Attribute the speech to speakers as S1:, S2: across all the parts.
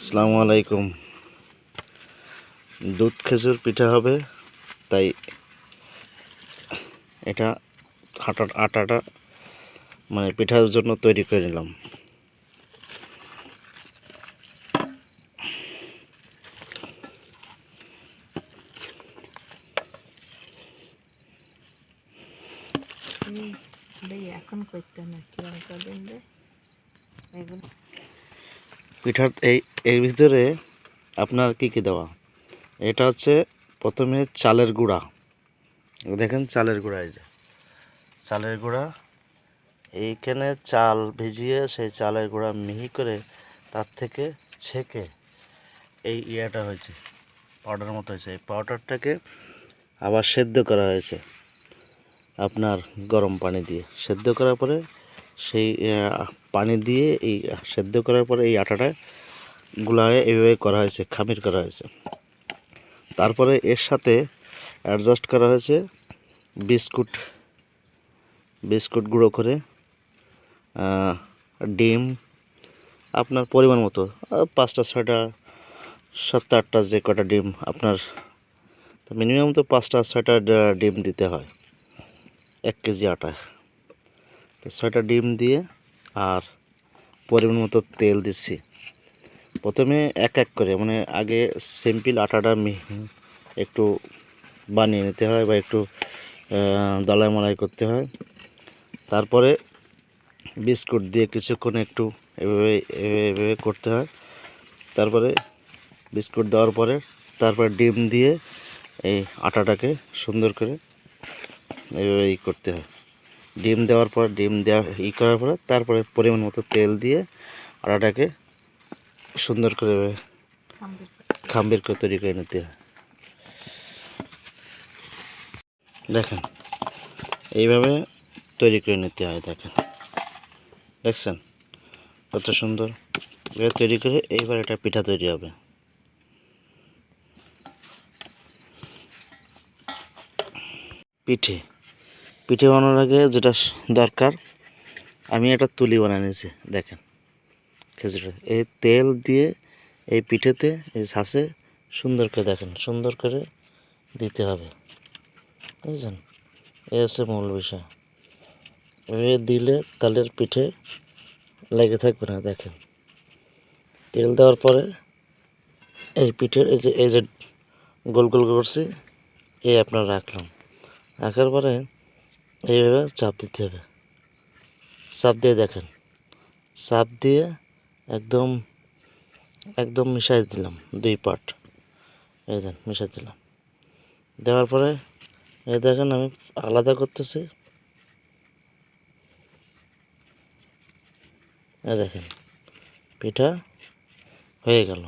S1: আসসালামু আলাইকুম। দুধ খেজুর পিঠা হবে, তাই এটা আটাটা মানে পিঠার জন্য তৈরি করে নিলাম। পিঠার এই ভিতরে আপনার কি কি দেওয়া, এটা হচ্ছে প্রথমে চালের গুঁড়া। দেখেন চালের গুঁড়া, এই যে চালের গুঁড়া, এইখানে চাল ভিজিয়ে সেই চালের গুঁড়া মিহি করে তার থেকে ছেঁকে এই ইয়াটা হয়েছে, পাউডার মতো হয়েছে। এই পাউডারটাকে আবার সেদ্ধ করা হয়েছে আপনার গরম পানি দিয়ে। সেদ্ধ করার পরে সেই পানি দিয়ে এই সেদ্ধ করার পরে এই আটাটা গুলায় এইভাবে করা হয়েছে, খামির করা হয়েছে। তারপরে এর সাথে অ্যাডজাস্ট করা হয়েছে বিস্কুট গুঁড়ো করে, ডিম আপনার পরিমাণ মতো, 5টা 6টা 7টা 8টা যে কটা ডিম আপনার, মিনিমাম তো 5টা 6টা ডিম দিতে হয় 1 কেজি আটায়। তো 6টা ডিম দিয়ে আর পরিমাণ মতো তেল দিচ্ছি। প্রথমে এক এক করে, মানে আগে সিম্পল আটাটা একটু বানিয়ে নিতে হয় বা একটু দলাই মলাই করতে হয়। তারপরে বিস্কুট দিয়ে কিছুক্ষণ একটু এভাবে এভাবে করতে হয়। তারপরে বিস্কুট দেওয়ার পরে তারপরে ডিম দিয়ে এই আটাটাকে সুন্দর করে এইভাবে করতে হয়। ডিম দেওয়ার পর ডিম দেওয়া করার পরে তারপরে পরিমাণ মতো তেল দিয়ে আটাটাকে সুন্দর করে খাম্বির করে তৈরি করে নিতে হয়। দেখেন এইভাবে তৈরি করে নিতে হয়। দেখছেন কত সুন্দর এভাবে তৈরি করে, এইবার এটা পিঠা তৈরি হবে। পিঠে বানানোর আগে যেটা দরকার, আমি একটা তুলি বানিয়ে নিয়েছি। দেখেন খেজুরের এই তেল দিয়ে এই পিঠেতে এই ছাঁচে সুন্দর করে, দেখেন সুন্দর করে দিতে হবে, বুঝছেন? এই হচ্ছে মূল বিষয়। এভাবে দিলে তালের পিঠে লেগে থাকবে না। দেখেন তেল দেওয়ার পরে এই পিঠের এই যে গোল গোল করছি, এই আপনার রাখলাম। রাখার পরে এইভাবে চাপ দিতে হবে। চাপ দিয়ে দেখেন, চাপ দিয়ে একদম একদম মিশাই দিলাম 2 পার্ট। এই দেন মিশাই দিলাম। দেওয়ার পরে এই দেখেন আমি আলাদা করতেছি। এই দেখেন পিঠা হয়ে গেল।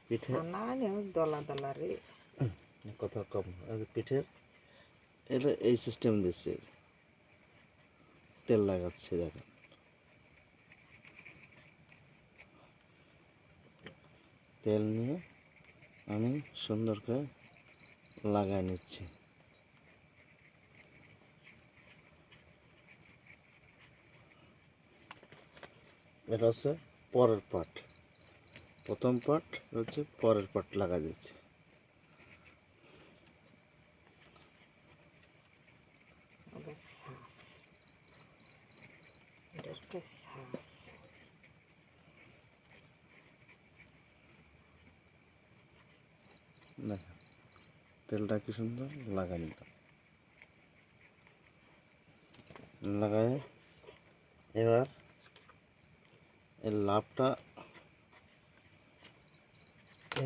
S1: পিঠে দলা দলা রে কথা কম, পিঠের এটা এই সিস্টেম দিচ্ছে, তেল লাগাচ্ছে। দেখেন তেল নিয়ে আমি সুন্দর করে লাগাই নিচ্ছি। এটা হচ্ছে পরের পার্ট, প্রথম পার্ট হচ্ছে পরের পার্ট লাগা দিচ্ছি। দেখেন তেলটা কি সুন্দর লাগাই নিলাম। লাগাই এবার এই লাভটা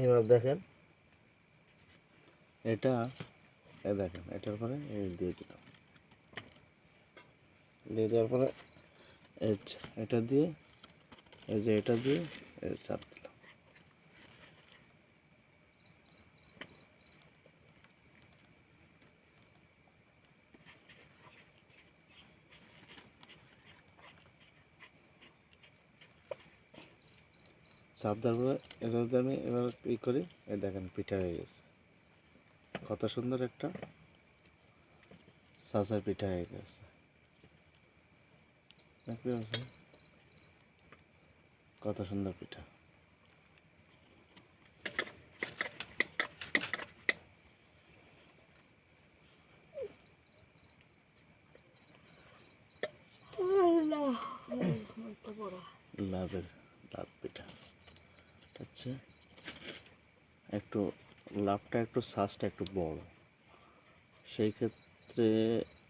S1: এবার দেখেন এটা, দেখেন এটার পরে এই দিয়ে দিলাম। দিয়ে দেওয়ার পরে এটা দিয়ে এই যে এটা দিয়ে চাপ দিলাম। চাপ দেওয়ার পরে এবার যদি আমি এবার ই করি, এই দেখেন পিঠা হয়ে গেছে। কত সুন্দর একটা ছাঁচের পিঠা হয়ে গেছে। দেখতে পাচ্ছেন কত সুন্দর পিঠা। লাভ পিঠা হচ্ছে একটু, লাভটা একটু শ্বাসটা একটু বড়, সেই ক্ষেত্রে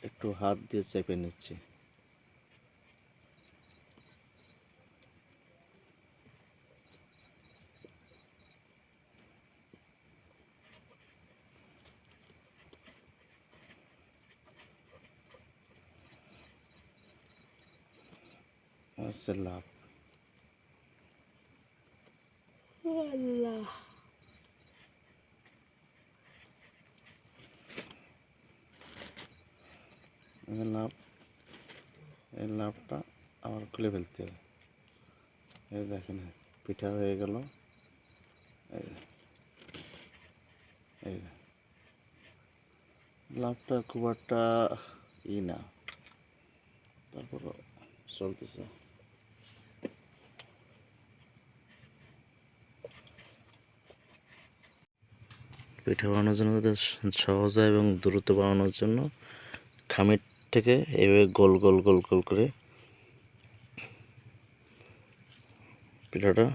S1: একটু হাত দিয়ে চেপে নিচ্ছি। হচ্ছে লাভ। লাভ, এই লাভটা আবার খুলে ফেলতে হবে। এই দেখেন পিঠা হয়ে গেল। এই লাভটা খুব একটা না, তারপর চলতেছে। পিঠা বানানোর জন্য সহজ হয় এবং দ্রুত বানানোর জন্য খামির থেকে এইভাবে গোল গোল গোল গোল করে পিঠাটা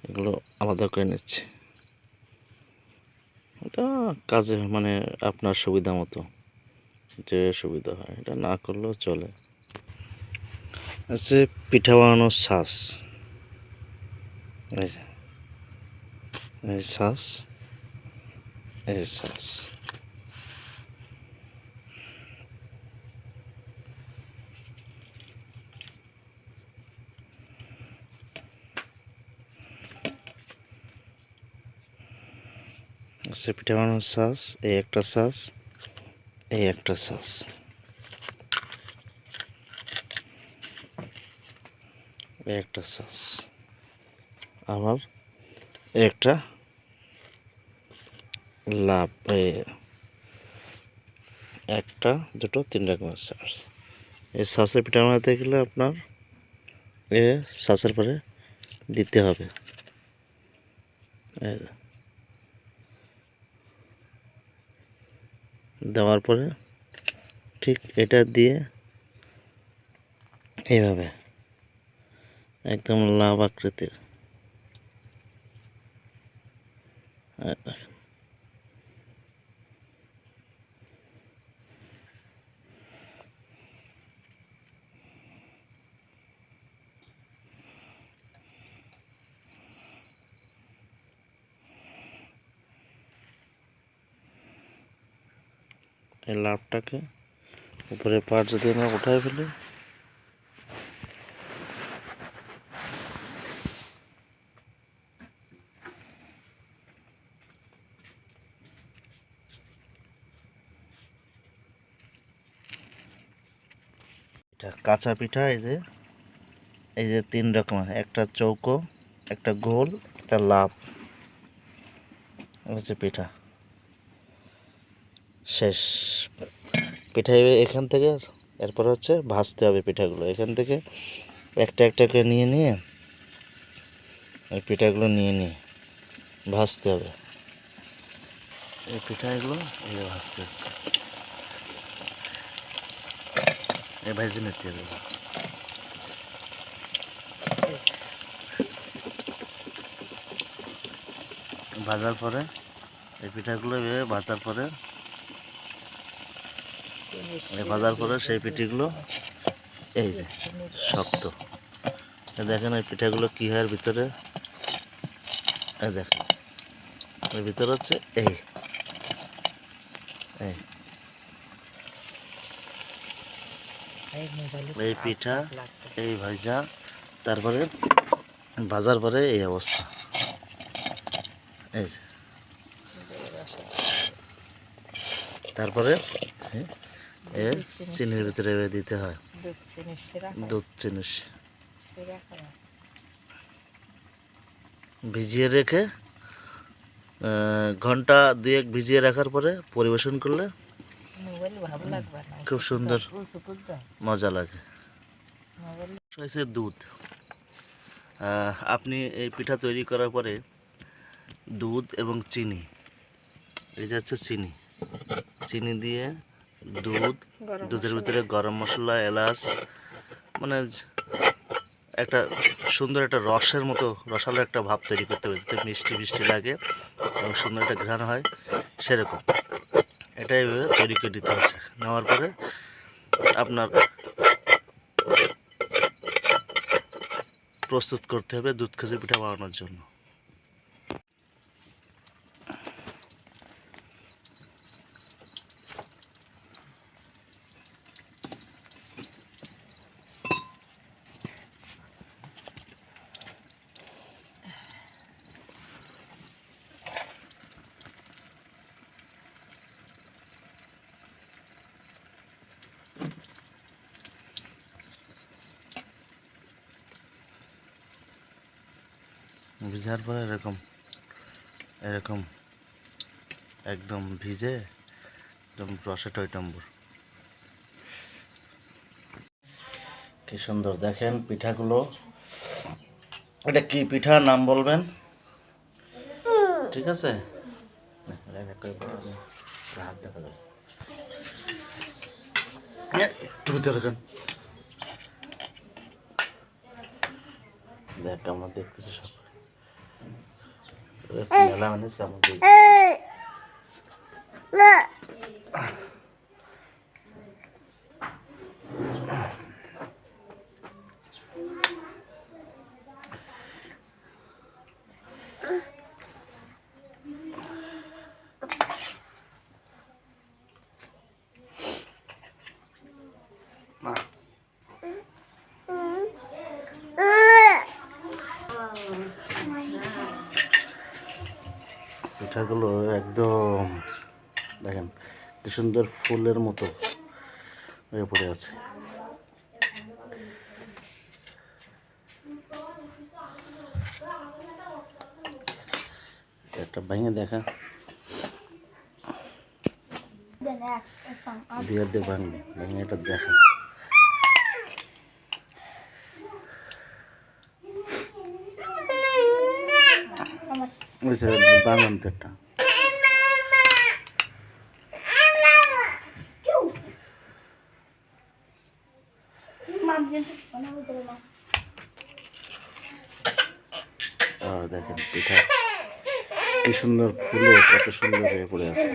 S1: এগুলো আলাদা করে নিচ্ছে। এটা কাজে মানে আপনার সুবিধা মতো যে সুবিধা হয়, এটা না করলেও চলে। আছে পিঠা বানানোর ছাঁচ, এই ছাঁচ, এই ছাঁচ। পিঠা বানানোর ছাঁচ, এই একটা ছাঁচ, এই একটা ছাঁচ, এই একটা ছাঁচ, আবার একটা লাভ, একটা দুটো তিন রকমের ছাঁচ। এই ছাঁচের পিঠা বানাতে গেলে আপনার এ ছাঁচের পরে দিতে হবে। দেওয়ার পরে ঠিক এটা দিয়ে এইভাবে একদম লাভ আকৃতির এই লাভটাকে উপরে পাট যদি আমরা উঠায় ফেলি, এটা কাঁচা পিঠা। এই যে তিন রকমের, একটা চৌকো, একটা গোল, একটা লাভ, হচ্ছে পিঠা শেষ। পিঠা এখান থেকে এরপর হচ্ছে ভাজতে হবে পিঠাগুলো। এখান থেকে একটা একটা করে নিয়ে নিয়ে এই পিঠাগুলো নিয়ে ভাজতে হবে। এই পিঠাগুলো এই ভাজতে হচ্ছে, এই ভাজি নিতে হবে। ভাজার পরে এই পিঠাগুলো ভাজার পরে সেই পিঠাগুলো এই যে শক্ত। দেখেন এই পিঠাগুলো কি হয় ভিতরে, দেখেন এর ভিতরে হচ্ছে এই পিঠা, এই ভাজা, তারপরে ভাজার পরে এই অবস্থা। এই তারপরে চিনির ভিতরে দিতে হয়, দুধ চিনি। ভিজিয়ে রেখে ঘন্টা 2-1 ভিজিয়ে রাখার পরে পরিবেশন করলে খুব সুন্দর মজা লাগে। হয়েছে দুধ। আপনি এই পিঠা তৈরি করার পরে দুধ এবং চিনি, এই যে হচ্ছে চিনি, চিনি দিয়ে দুধের ভিতরে গরম মশলা, এলাচ, মানে একটা সুন্দর একটা রসের মতো রসালো একটা ভাব তৈরি করতে হবে, যাতে মিষ্টি মিষ্টি লাগে এবং সুন্দর একটা ঘ্রাণ হয়, সেরকম এটা এইভাবে তৈরি করে দিতে হচ্ছে। নেওয়ার পরে আপনার প্রস্তুত করতে হবে দুধ খেজুর পিঠা বানানোর জন্য। ভিজার পরে এরকম এরকম একদম ভিজে একদম রসে টইটম্বুর। কি সুন্দর দেখেন পিঠাগুলো। এটা কি পিঠা নাম বলবেন? ঠিক আছে, হাত দেখা যাবে একটু ভিতরে রাখেন। দেখ আমরা দেখতেছি সব মেলা মানে সামগ্রী। পিঠাগুলো একদম দেখেন কি সুন্দর ফুলের মতো হয়ে পড়ে আছে। একটা ভেঙে দেখা দিয়ে দে, ভাঙবে ভেঙে এটা দেখা। বাঙান তো একটা দেখেন পিঠা কি সুন্দর ফুলে কত সুন্দর হয়ে পড়ে আছে।